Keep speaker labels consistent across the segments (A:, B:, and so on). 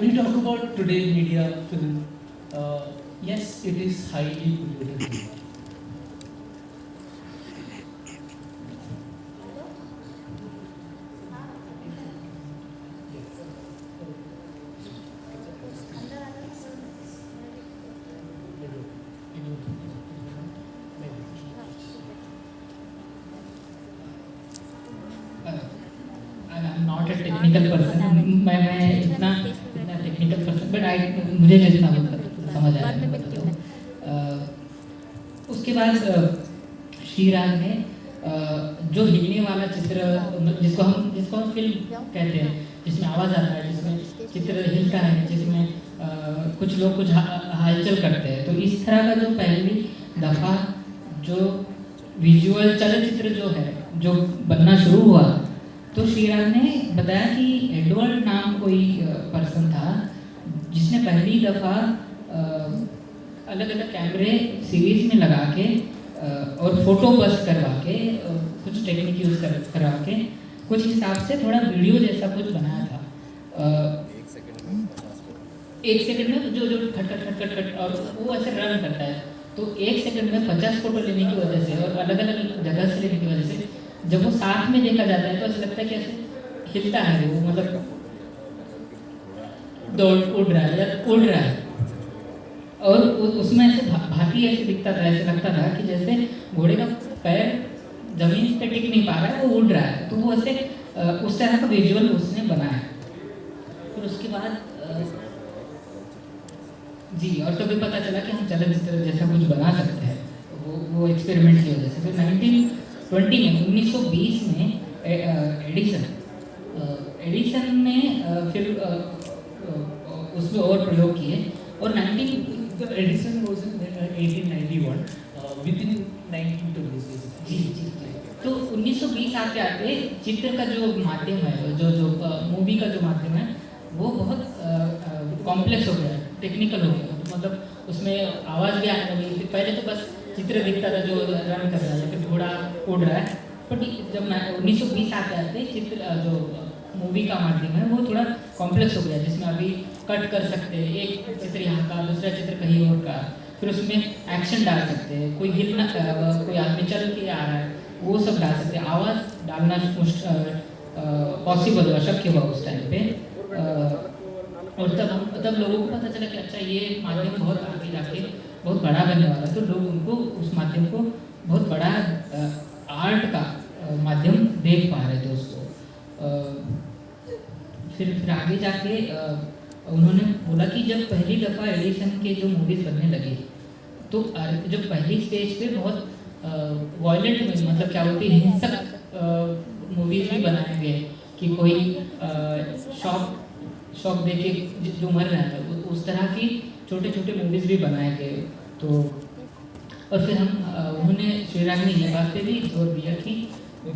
A: when you talk about today media film, yes, it is highly polluted.
B: I'm not a technical person. मैं इतना technical person but I मुझे जितना समझ आया मैं बताता हूँ। उसके बाद श्रीराग ने जो हिलने वाला चित्र जिसको हम फिल्म कहते हैं, जिसमें आवाज़ आता है, जिसमें चित्र हिलता है, जिसमें कुछ लोग कुछ हलचल करते हैं, तो इस तरह का जो पहली दफ़ा जो विजुअल चलचित्र जो है जो बनना शुरू हुआ, तो श्रीराग ने बताया कि एडवर्ड नाम कोई पर्सन था जिसने पहली दफ़ा अलग अलग कैमरे सीरीज में लगा के और फोटो बस्ट करवा के कुछ टेक्निक यूज़ करवा के कुछ हिसाब से थोड़ा वीडियो जैसा कुछ बनाया था। 1 सेकंड में जो जो खट खट खट खट खट और वो ऐसे रन करता है, तो 1 सेकंड में 50 फोटो लेने की वजह से और अलग अलग जगह से लेने की वजह से जब वो साथ में देखा जाता है तो ऐसा लगता है कि ऐसे हिलता है वो, मतलब उड़ रहा है और उसमें ऐसे भांति ऐसे दिखता था, ऐसे लगता था कि जैसे घोड़े का पैर जमीन पे टिक नहीं पा रहा है, वो उड़ रहा है। तो वो ऐसे उस तरह का विजुअल उसने बनाया। फिर उसके बाद जी, और तभी पता चला कि हम चलचित्र जैसा कुछ बना सकते हैं, वो एक्सपेरिमेंट की वजह से। फिर 1920 में एडिसन ने फिर उसमें और प्रयोग किए और
A: Edison was in 1891, within 1920s.
B: जी। तो 1920 आते आते चित्र का जो माध्यम है, जो मूवी का जो माध्यम है, वो बहुत कॉम्प्लेक्स हो गया, टेक्निकल हो गया। मतलब उसमें आवाज़ भी आने लगी। पहले तो बस चित्र दिखता था जो रन कर रहा है, फिर घोड़ा उड़ रहा है। बट जब 1920 आते आते चित्र जो मूवी का माध्यम है वो थोड़ा कॉम्प्लेक्स हो गया, जिसमें अभी कट कर सकते हैं, एक चित्र यहाँ का, दूसरा चित्र कहीं और का, फिर उसमें एक्शन डाल सकते हैं, कोई हिलना, कोई आदमी चल के आ रहा है, वो सब डाल सकते हैं। आवाज़ डालना पॉसिबल हुआ, शक्य हुआ उस टाइम पे। और तब लोगों को पता चला कि अच्छा ये माध्यम बहुत आगे जाके बहुत बड़ा बनने वाला है, तो लोग उनको उस माध्यम को बहुत बड़ा आर्ट का माध्यम देख पा रहे थे उसको। फिर आगे जाके उन्होंने बोला कि जब पहली दफ़ा एडिसन के जो मूवीज़ बनने लगे, तो जब पहली स्टेज पे बहुत वॉयलेंट में, मतलब क्या बोलते हैं, हिंसक मूवीज़ भी बनाए गए कि कोई शॉक दे के जो मर रहा था, उस तरह की छोटे छोटे मूवीज़ भी बनाए गए। तो और फिर उन्होंने श्रीराग ने ये बात पे भी जोर दिया कि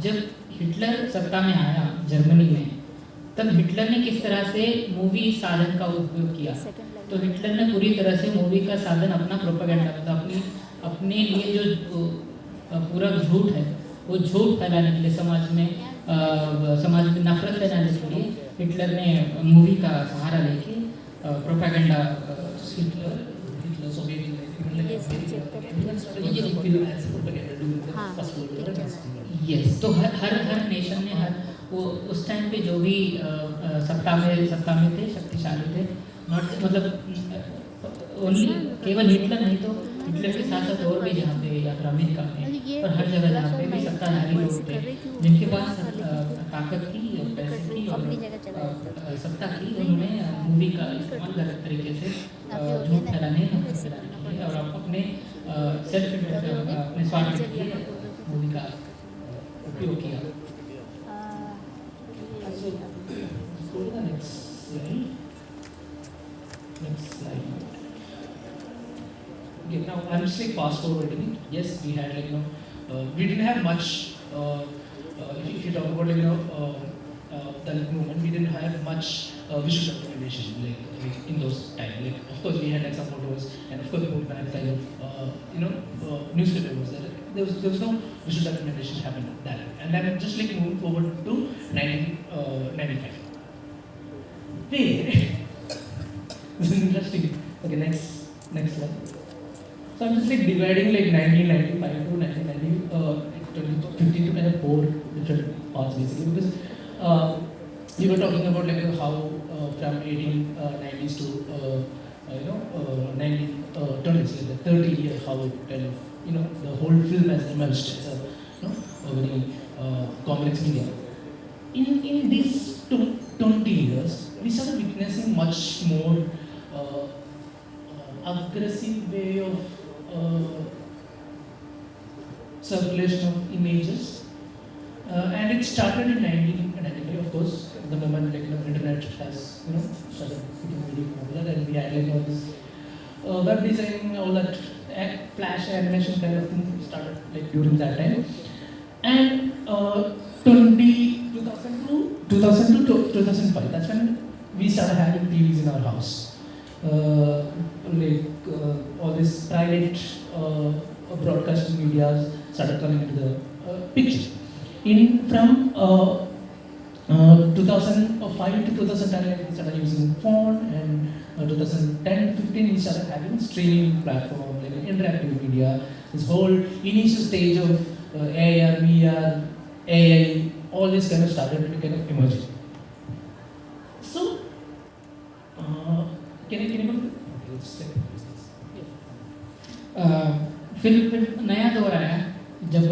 B: जब हिटलर सत्ता में आया जर्मनी में, तब हिटलर ने किस तरह से मूवी साधन का उपयोग किया। तो हिटलर ने पूरी तरह से मूवी का साधन अपना प्रोपेगेंडा, मतलब अपने लिए जो पूरा झूठ है, वो झूठ फैलाने के लिए, समाज में नफरत फैलाने के लिए हिटलर ने मूवी का सहारा लेके प्रोपेगेंडा यस। तो हर नेशन ने वो उस टाइम पे जो भी सत्ता में थे, शक्तिशाली थे, नॉट मतलब ओनली केवल हिटलर नहीं, तो हिटलर के साथ साथ और भी जहाँ पे या फिर अमेरिका में और हर जगह जहाँ पे भी सत्ताधारी लोग थे, जिनके पास ताकत थी और पैसे थी और सत्ता थी, उन्होंने मूवी का इस्तेमाल गलत तरीके से झूठ फैलाने, नफरत फैलाने के लिए और अपने अपने स्वार्थ के लिए मूवी का उपयोग किया।
A: Next slide. Okay, now I'm just like fast forwarding it. Yes, we had like we didn't have much. If you talk about like Dalit movement, we didn't have much visual documentation like in those times. Like of course we had like some photos and of course book band kind of newspaper was there. There was no visual documentation happened that. And then just like moving forward to 1995. Where This is interesting. Okay, next slide. So I'm just like dividing like 1995 to 1990, 2015 to kind of four different parts basically, because you were talking about like how from 1890s to 1920s, like the 30 years, how it kind of the whole film has emerged as a a very complex media. In these 20 years, we started witnessing much more aggressive way of circulation of images, and it started in 1995. Of course, the moment like internet has started becoming very popular, and we had like this web design, all that flash animation kind of thing started like during that time. And 2002 to 2005, that's when we started having TVs in our house. All this private broadcasting media started coming into the picture. From 2005 to 2010, we started using phone, and 2010-15 we started having streaming platform, like interactive media. This whole initial stage of AR, VR, AI, all this kind of started to kind of emerging. So, can you go to
B: फिर नया दौर आया जब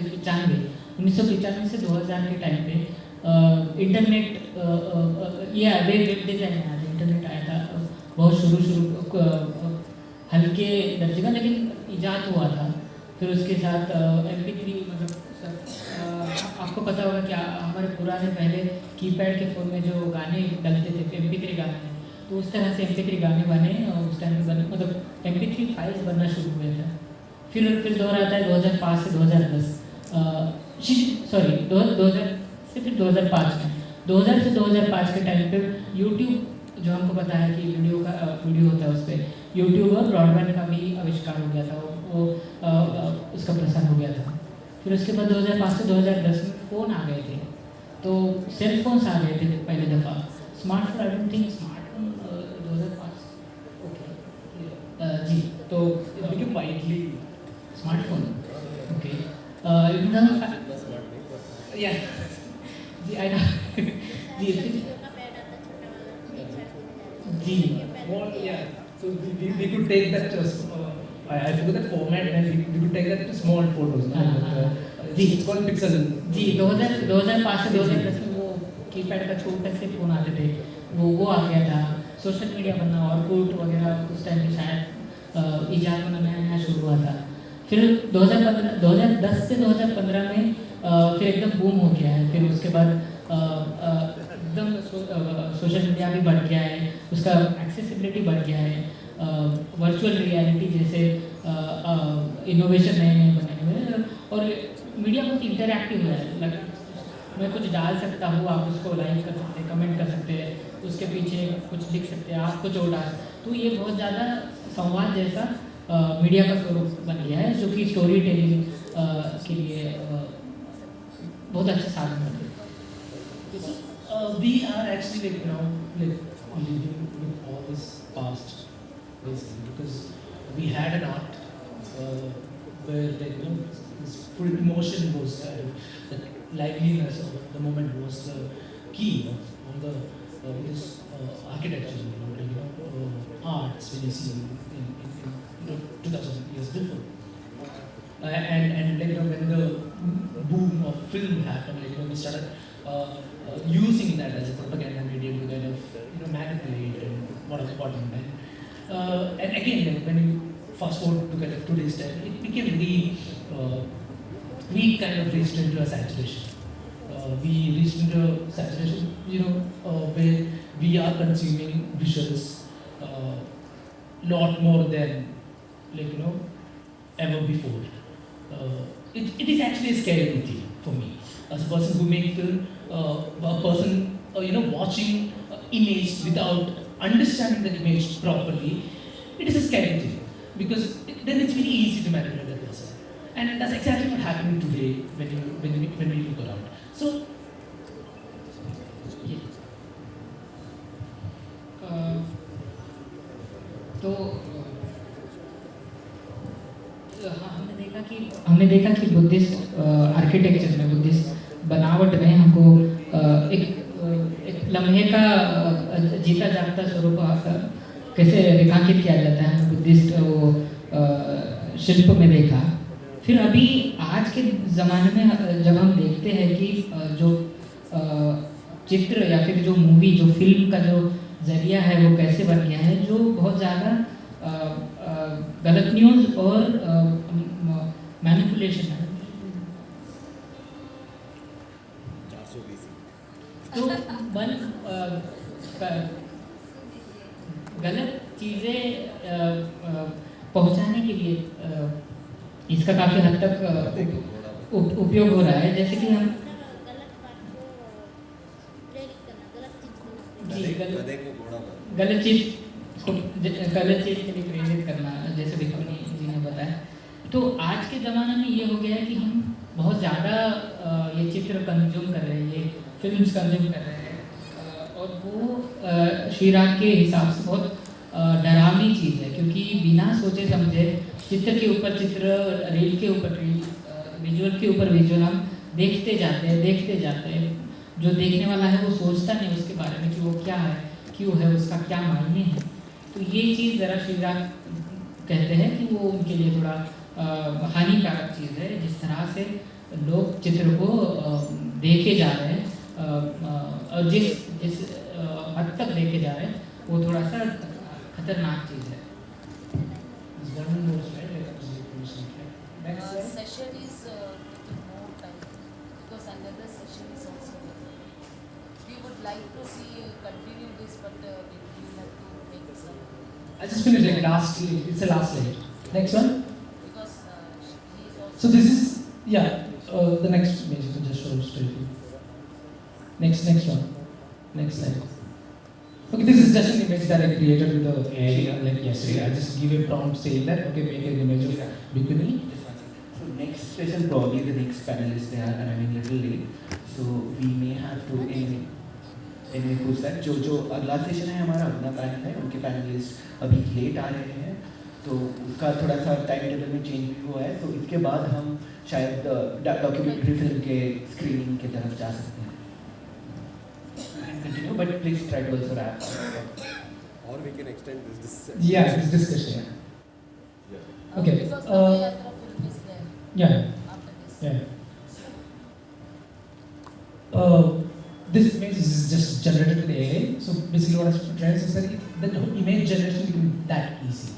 B: 1995 से 2000 के time पे internet या web design आया था, इंटरनेट आया था बहुत शुरू हल्के दर्जे का, लेकिन ईजाद हुआ था। फिर उसके साथ MP3, मतलब आपको पता होगा कि हमारे पुराने पहले कीपैड के फ़ोन में जो गाने डलते थे MP3 गाने, तो उस तरह से MP3 गाने बने और उस टाइम पे बने, मतलब MP3 फाइल्स बनना शुरू हुए थे। फिर दौर आता है 2005 से 2010, सॉरी 2000 से फिर 2005 में, 2000 से 2005 के टाइम पे यूट्यूब, जो हमको पता है कि वीडियो होता है, उस पर यूट्यूब और ब्रॉडबैंड का भी आविष्कार हो गया था, वो उसका प्रसार हो गया था। फिर उसके बाद 2005 से 2010 में फ़ोन आ गए थे, तो सेल फोन्स आ गए थे पहले दफ़ा। Smartphone, I don't think smartphone 2005, okay जी, तो
A: वाइडली
B: स्मार्टफोन, ओके या जी, आई जी जी
A: yeah. So we could take that I forgot that format, and we could take that to small photos. It's called pixel.
B: जी 2005 से 2010 में वो कीपैड का छोटे से phone आते थे, वो आ गया था। सोशल मीडिया बनना और कोट वगैरह उस टाइम पे शायद ईजाद होना नया शुरू हुआ था। फिर 2010 से 2015 में फिर एकदम बूम हो गया है। फिर उसके बाद एकदम सोशल मीडिया भी बढ़ गया है, उसका एक्सेसिबिलिटी बढ़ गया है, वर्चुअल रियलिटी जैसे इनोवेशन नए बने हुए हैं, और मीडिया बहुत इंटरैक्टिव है। मैं कुछ डाल सकता हूँ, आप उसको लाइक कर सकते हैं, कमेंट कर सकते हैं, उसके पीछे कुछ लिख सकते हैं, आप कुछ और डाल, तो ये बहुत ज़्यादा संवाद जैसा मीडिया का स्वरूप बन गया है, जो कि स्टोरी टेलिंग के लिए बहुत अच्छा साधन है।
A: So we are actually living with all this past, basically, because we had an art where this full emotion was the liveliness of the moment was the key of the this architecture, arts when you see in 2000 years before, and when the boom of film happened, we started using that as a propaganda medium to kind of manipulate and whatnot. And again, when you fast forward to kind of today's time, it became we kind of reached into a saturation. We reached into a saturation, where we are consuming visuals lot more than ever before. It is actually a scary thing for me as a person who makes film, a person watching image without understanding that image properly. It is a scary thing because then it's very easy to manipulate that person, and that's exactly what happening today when we look around. So
B: तो हमने देखा कि Buddhist architecture में, Buddhist बनावट में हमको एक लम्हे का जीता जागता स्वरूप कैसे रेखांकित किया जाता है, बुद्धिस्ट वो शिल्प में देखा। फिर अभी आज के ज़माने में जब हम देखते हैं कि जो चित्र या फिर जो मूवी, जो फिल्म का जो जरिया है वो कैसे बन गया है, जो बहुत ज़्यादा गलत न्यूज़ और मैनिपुलेशन है। तो गलत चीज़ें पहुंचाने के लिए इसका काफ़ी हद तक उपयोग हो रहा है। जैसे कि हम गलत चीज़ के लिए प्रेरित करना, जैसे भिक्खुनी जी ने बताया। तो आज के ज़माने में ये हो गया है कि हम बहुत ज़्यादा ये चित्र कंज्यूम कर रहे हैं, ये फिल्म्स कंज्यूम कर रहे हैं, और वो श्रीराग के हिसाब से बहुत डरावनी चीज़ है, क्योंकि बिना सोचे समझे चित्र के ऊपर चित्र, रील के ऊपर रील, विजुअल के ऊपर विजुअल हम देखते जाते हैं। जो देखने वाला है वो सोचता नहीं उसके बारे में कि वो क्या है, क्यों है, उसका क्या मायने है। तो ये चीज़ ज़रा श्रीराग कहते हैं कि वो उनके लिए थोड़ा हानिकारक चीज़ है, जिस तरह से लोग चित्र को देखे जा रहे हैं, और जिस हद तक देखे जा रहे हैं वो थोड़ा सा खतरनाक चीज़ है।
C: Session is taking more time because another session is also there. We would like to see continue this, but we will have to make some.
A: I just finished like last. It's the last slide. Next one.
C: Because he is also.
A: So this is the next image. You can just show straight. Next one. Next slide. Okay, this is just an image that I created with the AI like yesterday. I just give a prompt saying that okay, make an image of bikini.
D: So next session, probably the next panelists, they are arriving a little late, so we may have to anyway push that. जो अगला session है हमारा अपना panel है, उनके panelist अभी late आ रहे हैं, तो उसका थोड़ा सा टाइम टेबल में चेंज भी हुआ है। तो इसके बाद हम शायद डॉक्यूमेंट्री फिल्म के स्क्रीनिंग की तरफ जा सकते हैं। And continue, but please try to also wrap up.
E: Or we can extend this.
A: Yeah, this discussion.
E: Yeah.
A: Okay.
C: Because the Yatra film is there
A: Yeah.
C: after this.
A: Yeah. This image is just generated with AI. So basically, what I'm trying to say is that the image generation become that easy.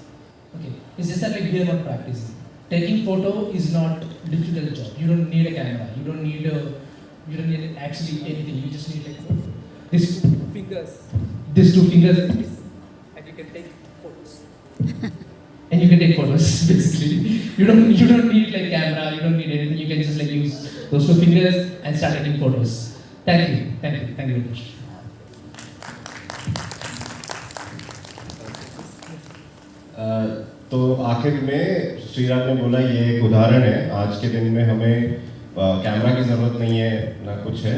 A: Okay, it's just that like we are not practicing. Taking photo is not a difficult job. You don't need a camera. You don't need actually anything. You just need like this
F: fingers,
A: these two fingers,
F: and you can take photos.
A: and you can take photos. Basically, you don't need like camera. You don't need anything. You can just like use those two fingers and start taking photos. Thank you very much.
E: तो आखिर में श्रीराग ने बोला ये एक उदाहरण है। आज के दिन में हमें कैमरा की ज़रूरत नहीं है, ना कुछ है।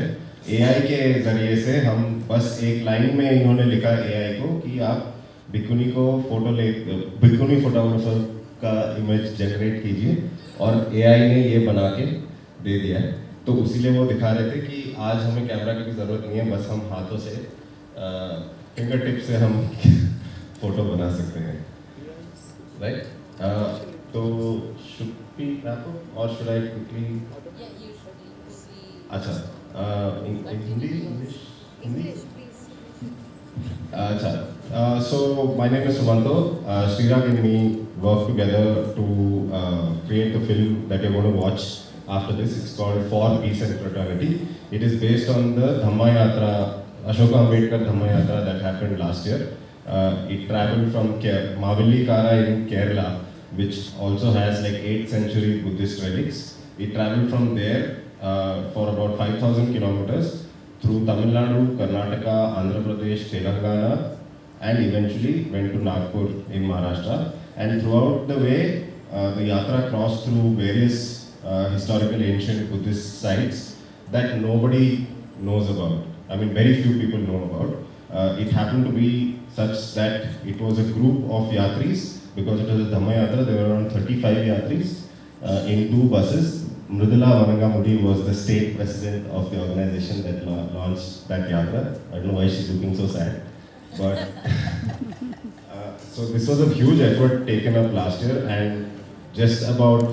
E: एआई के ज़रिए से हम बस एक लाइन में इन्होंने लिखा एआई को कि आप भिक्खुनी फोटोग्राफर का इमेज जनरेट कीजिए, और एआई ने ये बना के दे दिया है। तो इसीलिए वो दिखा रहे थे कि आज हमें कैमरा की भी ज़रूरत नहीं है, बस हम हाथों से फिंगर टिप से हम फ़ोटो बना सकते हैं, राइट? तो शुड बी रैप अप और should I quickly?
C: Yeah, usually.
E: अच्छा, Hindi, English? So my name is Sumanto. Srirag and me work together to create the film that you're going to watch after this. It's called For Peace and Fraternity. It is based on the Dhamma Yatra, Ashoka Ambedkar Dhamma Yatra that happened last year. It traveled from Mavelikara in Kerala, which also has like 8th century Buddhist relics. It traveled from there for about 5,000 kilometers through Tamil Nadu, Karnataka, Andhra Pradesh, Telangana, and eventually went to Nagpur in Maharashtra. And throughout the way, the yatra crossed through various historical ancient Buddhist sites that nobody knows about. I mean, very few people know about. It happened to be such that it was a group of yatris, because it was a Dhamma Yatra, there were around 35 yatris in 2 buses. Mridula Vanangamudi was the state president of the organization that launched that yatra. I don't know why she's looking so sad. But so this was a huge effort taken up last year, and just about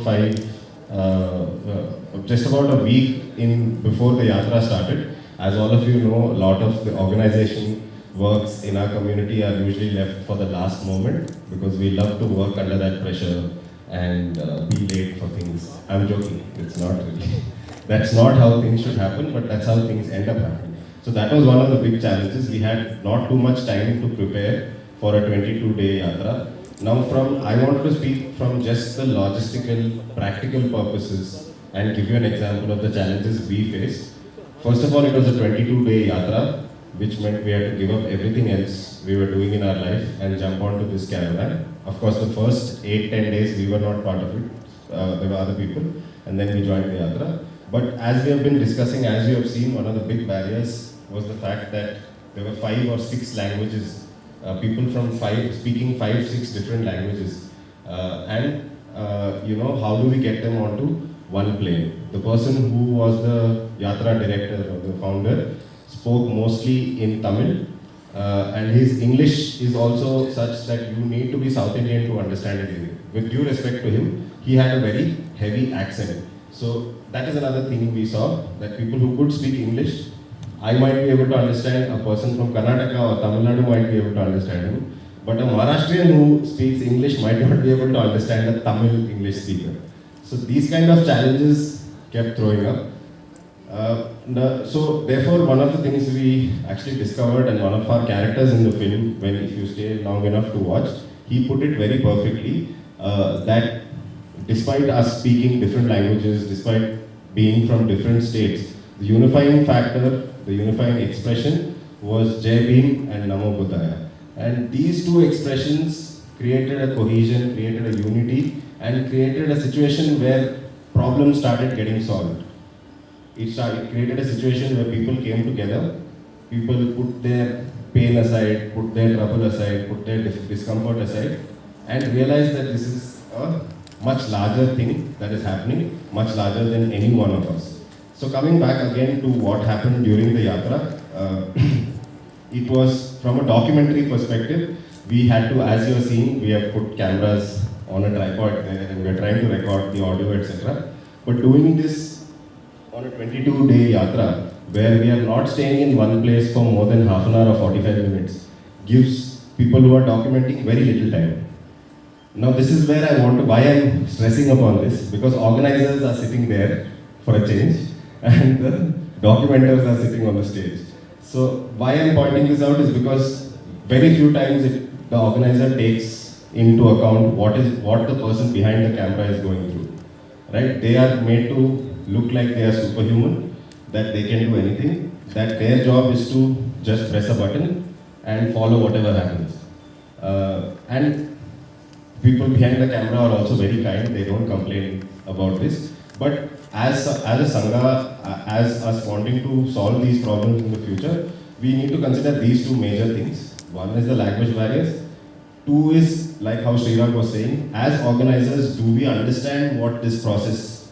E: a week in before the yatra started. As all of you know, a lot of the organization works in our community are usually left for the last moment, because we love to work under that pressure and be late for things. I'm joking, it's not really. That's not how things should happen, but that's how things end up happening. So that was one of the big challenges. We had not too much time to prepare for a 22-day yatra. Now I wanted to speak from just the logistical, practical purposes and give you an example of the challenges we faced. First of all, it was a 22-day yatra, which meant we had to give up everything else we were doing in our life and jump onto this caravan. Of course, the first 8-10 days we were not part of it. There were other people, and then we joined the yatra. But as we have been discussing, as you have seen, one of the big barriers was the fact that there were 5 or 6 languages, people from speaking 5-6 different languages. How do we get them onto one plane? The person who was the yatra director or the founder spoke mostly in Tamil, and his English is also such that you need to be South Indian to understand it. With due respect to him, he had a very heavy accent. So that is another thing we saw, that people who could speak English, I might be able to understand, a person from Karnataka or Tamil Nadu might be able to understand him, but a Maharashtrian who speaks English might not be able to understand a Tamil English speaker. So these kind of challenges kept throwing up. So therefore, one of the things we actually discovered, and one of our characters in the film, when if you stay long enough to watch, he put it very perfectly, that despite us speaking different languages, despite being from different states, the unifying factor, the unifying expression was Jai Bhim and Namo Buddhaya. And these two expressions created a cohesion, created a unity, and created a situation where problems started getting solved. It created a situation where people came together, people put their pain aside, put their trouble aside, put their discomfort aside, and realized that this is a much larger thing that is happening, much larger than any one of us. So coming back again to what happened during the yatra, it was from a documentary perspective. We had to, as you are seeing, we have put cameras on a tripod and we are trying to record the audio, etc. But doing this on a 22-day yatra, where we are not staying in one place for more than half an hour or 45 minutes, gives people who are documenting very little time. Now this is where why I'm stressing upon this, because organizers are sitting there for a change, and the documenters are sitting on the stage. So why I'm pointing this out is because very few times the organizer takes into account what the person behind the camera is going through. Right? They are made to look like they are superhuman, that they can do anything, that their job is to just press a button and follow whatever happens. And people behind the camera are also very kind, they don't complain about this. But as a Sangha, as us wanting to solve these problems in the future, we need to consider these two major things. One is the language barriers. Two is, like how Srirag was saying, as organizers, do we understand what this process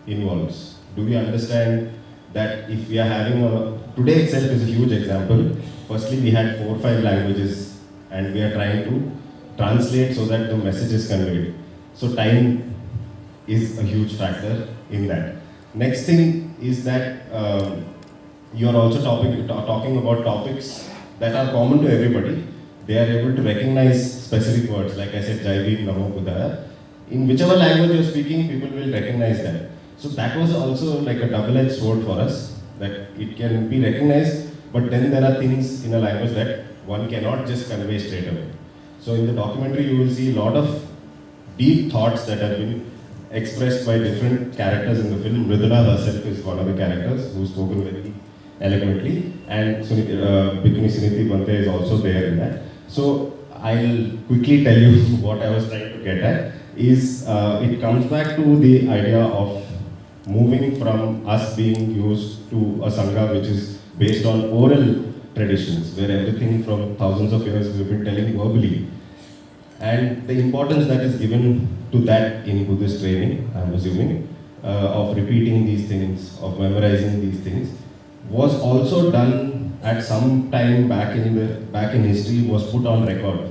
E: involves? Do we understand that if we are having today itself is a huge example. Firstly, we had 4 or 5 languages and we are trying to translate so that the message is conveyed. So time is a huge factor in that. Next thing is that you are also talking about topics that are common to everybody. They are able to recognize specific words, like I said, Jai Bhim, Namo Buddhaya. In whichever language you are speaking, people will recognize that. So that was also like a double-edged sword for us, that it can be recognized, but then there are things in a language that one cannot just convey straight away. So in the documentary, you will see a lot of deep thoughts that have been expressed by different characters in the film. Mridula herself is one of the characters who's spoken very eloquently, and Bikini Suniti Bante is also there in that. So I'll quickly tell you what I was trying to get at, is it comes back to the idea of moving from us being used to a Sangha which is based on oral traditions, where everything from thousands of years we've been telling verbally. And the importance that is given to that in Buddhist training, I'm assuming, of repeating these things, of memorizing these things, was also done at some time back in history, was put on record,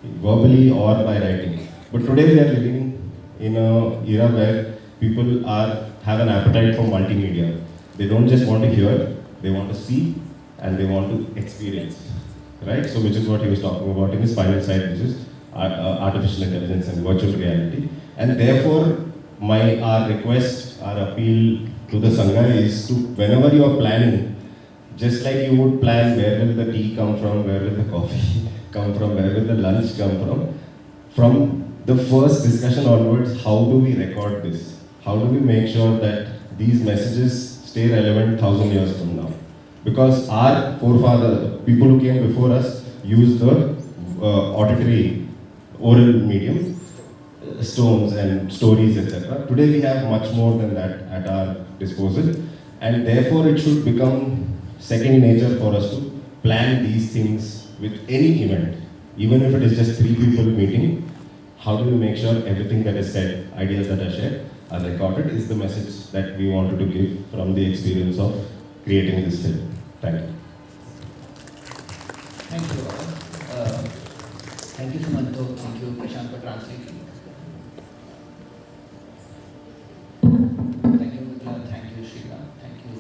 E: verbally or by writing. But today we are living in an era where people have an appetite for multimedia. They don't just want to hear, they want to see and they want to experience, right? So which is what he was talking about in his final slide, which is artificial intelligence and virtual reality. And therefore, our request, our appeal to the Sangha is to, whenever you are planning, just like you would plan where will the tea come from, where will the coffee come from, where will the lunch come from the first discussion onwards, how do we record this? How do we make sure that these messages stay relevant 1,000 years from now? Because our forefathers, people who came before us, used the auditory, oral medium, stones and stories, etc. Today we have much more than that at our disposal, and therefore it should become second nature for us to plan these things with any event, even if it is just 3 people meeting. How do we make sure everything that is said, ideas that are shared, are recorded, is the message that we wanted to give from the experience of creating this film. Thank you.
D: Thank you all. Thank you, Sumanto. Thank you, Prashant, for translating. Thank you, Mudla. Thank you, Shrika. Thank you.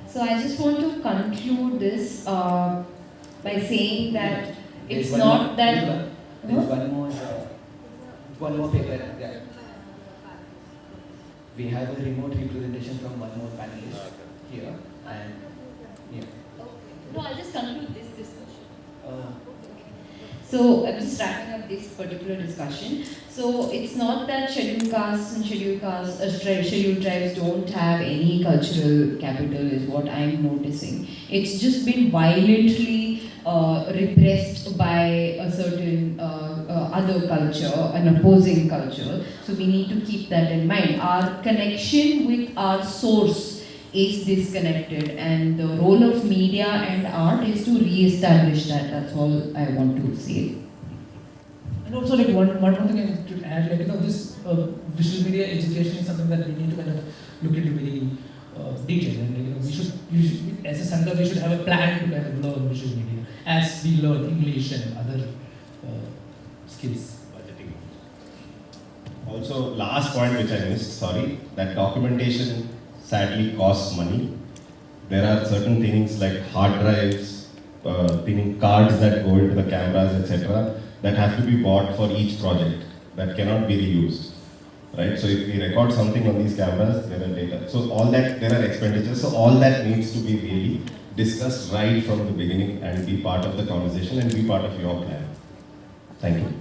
G: So I just want to conclude this by saying that it's
D: There's
G: not that.
D: There's one more paper. Yeah. We have a remote representation from one more panelist here, and yeah.
G: No, I'll just conclude this discussion. So I'm just wrapping up this particular discussion. So it's not that scheduled castes and scheduled tribes don't have any cultural capital, is what I'm noticing. It's just been violently repressed by a certain other culture, an opposing culture. So we need to keep that in mind. Our connection with our source is disconnected, and the role of media and art is to re-establish that. That's all I want to say.
A: And also, like one more thing I need to add, like this visual media education is something that we need to kind of look into very detail. And we should, as a Sangha, we should have a plan to kind of learn visual media as we learn English and other skills.
E: Also, last point which I missed, sorry, that documentation sadly costs money. There are certain things like hard drives, cards that go into the cameras, etc., that have to be bought for each project, that cannot be reused. Right? So if we record something on these cameras, there are data. So all that, there are expenditures, so all that needs to be really discussed right from the beginning and be part of the conversation and be part of your plan. Thank you.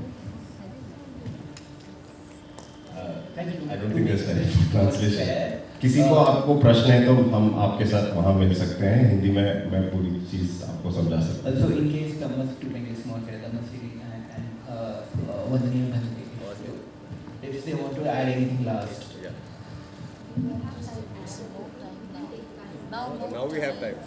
D: Thank you.
E: I don't think there's any translation. किसी को आपको प्रश्न है तो हम आपके साथ वहाँ मिल सकते हैं हिंदी में मैं पूरी चीज़ आपको समझा सकता हूँ.
D: Also, in case Dhammas to make a small share, Dhammasiri and Vandaniya Bhanti, if they want to add anything last.
C: Now we have time.